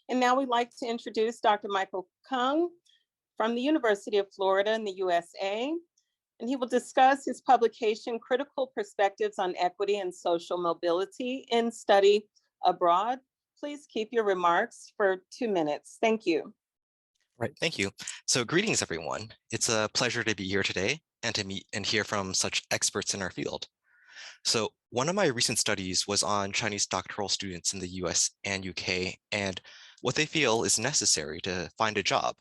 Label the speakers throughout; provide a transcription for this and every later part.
Speaker 1: And now we'd like to introduce Dr. Michael Kung from the University of Florida in the USA. And he will discuss his publication, Critical Perspectives on Equity and Social Mobility in Study Abroad. Please keep your remarks for 2 minutes. Thank you.
Speaker 2: Right, thank you. So greetings, everyone. It's a pleasure to be here today and to meet and hear from such experts in our field. So one of my recent studies was on Chinese doctoral students in the US and UK and what they feel is necessary to find a job.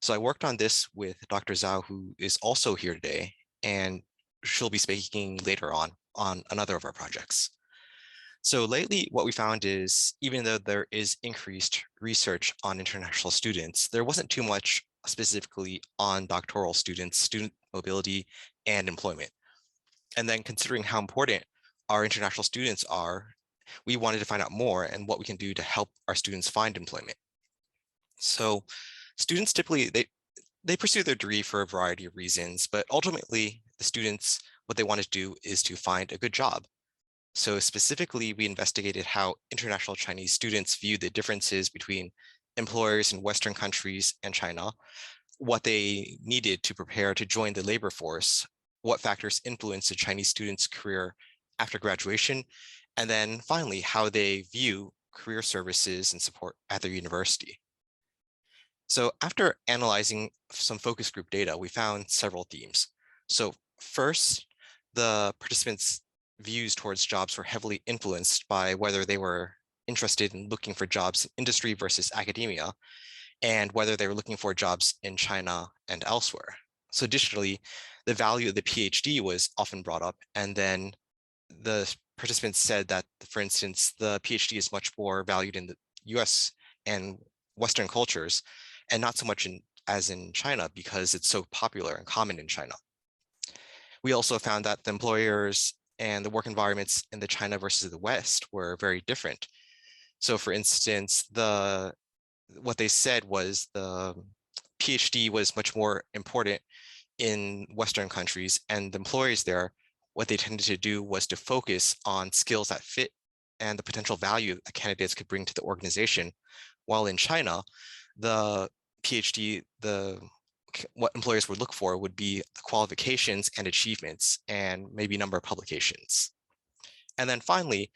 Speaker 2: So I worked on this with Dr. Zhao, who is also here today, and she'll be speaking later on another of our projects. So lately, what we found is, even though there is increased research on international students, there wasn't too much specifically on doctoral students, student mobility, and employment. And then considering how important our international students are, we wanted to find out more and what we can do to help our students find employment. So students typically, they pursue their degree for a variety of reasons, but ultimately the students, what they want to do is to find a good job. So specifically, we investigated how international Chinese students view the differences between employers in Western countries and China, what they needed to prepare to join the labor force, what factors influence a Chinese student's career after graduation, and then finally, how they view career services and support at their university. So after analyzing some focus group data, we found several themes. So first, the participants' views towards jobs were heavily influenced by whether they were interested in looking for jobs in industry versus academia, and whether they were looking for jobs in China and elsewhere. So additionally, the value of the PhD was often brought up, and then the participants said that, for instance, the PhD is much more valued in the US and Western cultures, and not so much as in China because it's so popular and common in China. We also found that the employers and the work environments in the China versus the West were very different. So for instance, what they said was the PhD was much more important in Western countries, and the employers there, what they tended to do was to focus on skills that fit and the potential value that candidates could bring to the organization. While in China, the PhD, what employers would look for would be the qualifications and achievements and maybe number of publications. And then finally,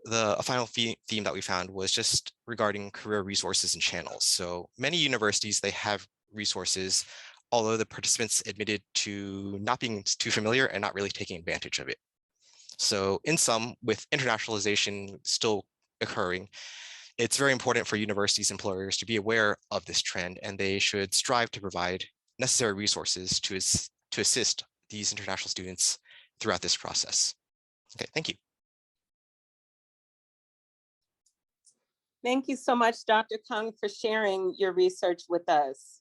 Speaker 2: a final theme that we found was just regarding career resources and channels. So many universities, they have resources, although the participants admitted to not being too familiar and not really taking advantage of it. So in sum, with internationalization still occurring, it's very important for universities and employers to be aware of this trend, and they should strive to provide necessary resources to assist these international students throughout this process. Okay, thank you.
Speaker 1: Thank you so much, Dr. Kung, for sharing your research with us.